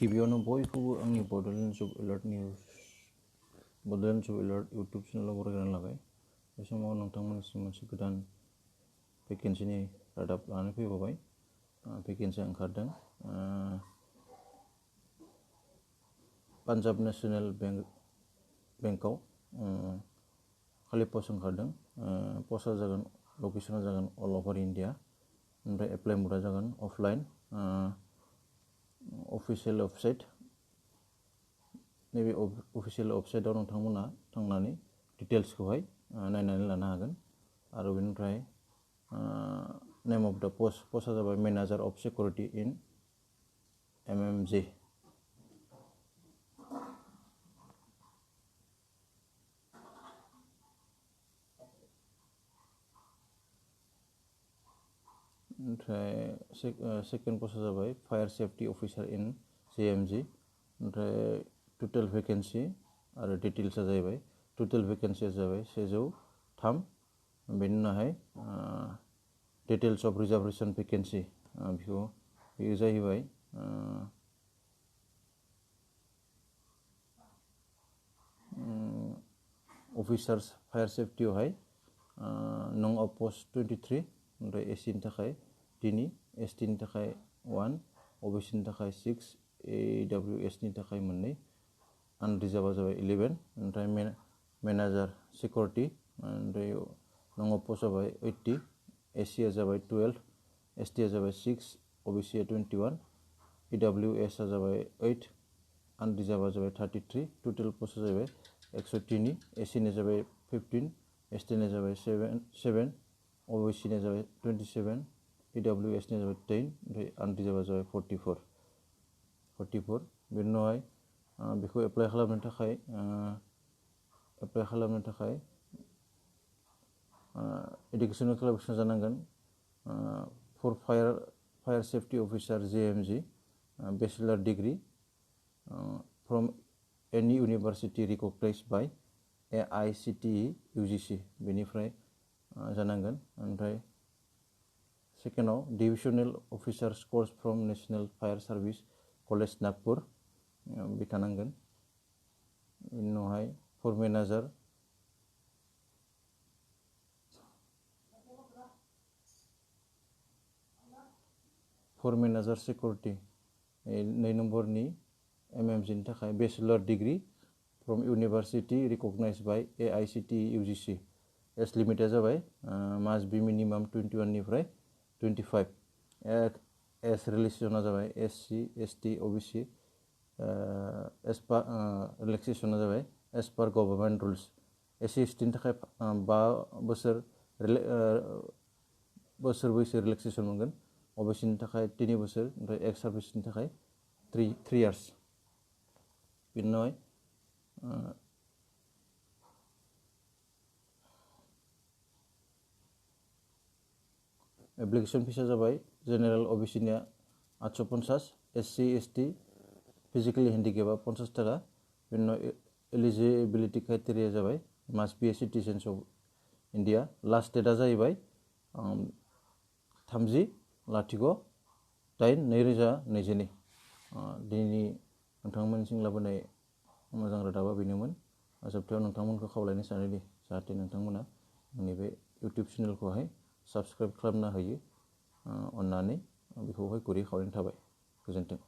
गिबियावनो बयखौबो आंनि बड'लेण्ड जब एलार्ट इउटुब चेनेलाव बरायनानै लाबाय। बे समाव नोंथांमोननिसिम मोनसे गोदान भेकेन्सिनि रादाब लानानै फैबावबाय। भेकेन्सिया ओंखारदों पान्जाब नेशनेल बेंकआव खालि पस्ट ओंखारदों। पस्टआ जागोन लकेसना जागोन अल अभार इन्डिया। ओमफ्राय एप्लाइ मोडआ जागोन अफलाइन। अफिसियेल वेबसाइट, नैबे अफिसियेल वेबसाइटआव नोंथांमोना थांनानै डिटेल्सखौहाय नायनानै लानो हागोन। आरो बेनिफ्राय नेम अफ द पस्टआ जाबाय manager of security in MMJ। ओमफ्राय सेकेन्ड पस्टआ जाबाय फायार सेफ्टि अफिसार इन JMG। ओमफ्राय टटेल भेकेन्सि आरो डिटेल्सआ जाहैबाय टटेल भेकेन्सिया जाबाय 103। बेनि उनावहाय डिटेल्स अफ रिजार्भेसन भेकेन्सि बेयो जाहैबाय अफिसार्स फायार सेफ्टियावहाय नं अफ पस्ट 23। ओमफ्राय SCनि थाखाय 3, STनि थाखाय 1, OBCनि थाखाय 6, AWSनि थाखाय 2, आनरिजार्भआ जाबाय 11। ओमफ्राय मेनेजार सिकिउरिटि ओमफ्राय नं अफ पस्ट जाबाय 80, SCआ जाबाय 12, STआ जाबाय 6, OBCआ 21, AWSआ जाबाय 8, आनरिजार्भआ जाबाय 33। टटेल पस्टआ जाबाय 103। SCनि जाबाय 15, STनि जाबाय 7, OBCनि जाबाय 27, AWSनि जाबाय 10, ओमफ्राय आनरिजार्भआ जाबाय 44। बेनि उनावहाय बेखौ एप्लाइ खालामनो थाखाय एडुकेसनेल क्वालिफिकेसन जानांगोन। For fire safety officer JMG bachelor degree from any university recognised by AICTE UGC बेनिफ्राय जानांगोन। ओमफ्राय सेकेन्डआव divisional officers course from national fire service college Nagpur बे थानांगोन। बेनि उनावहाय फर मेनेजार सिकिउरिटि 2 नम्बरनि MMGनि थाखाय bachelor degree from university recognised by AICTE UGC। Age लिमिटआ जाबाय मास्ट बि मिनिमाम 21 निफ्राय 25। एज रिलेक्सेसना जाबाय SC, ST, OBC। एज पार रिलेक्सेसना जाबाय एज पार गभर्नमेन्ट रुल्स। SC STनि थाखाय 5 बोसोर बैसो रिलेक्सेसन मोनगोन। OBCनि थाखाय 3 बोसोर, ओमफ्राय एक्स सार्भिसनि थाखाय 3 इयार्स। बेनि उनावहाय एप्लिकेसन फिसा जाबाय जेनेरेल OBCनिया 850, SC ST फिजिकेलि हेन्डिकेपआ 50 थाखा। बेनि उनाव एलिजिबिलिटि क्राइटेरिया जाबाय must B A citizens of India. Last डेटआ जाहैबाय 30/08/2022। दिनैनि नोंथांमोननिसिम लाबोनाय मोजां रादाबा बेनोमोन। जोबथायाव नोंथांमोनखौ खावलायनो सानोदि जाहाथे नोंथांमोना आंनि बे इउटुब चेनेलखौहाय साबस्क्राइब खालामना होयो। अननानै बेखौहाय गुरै खावलायनाय थाबाय। गोजोन्थों।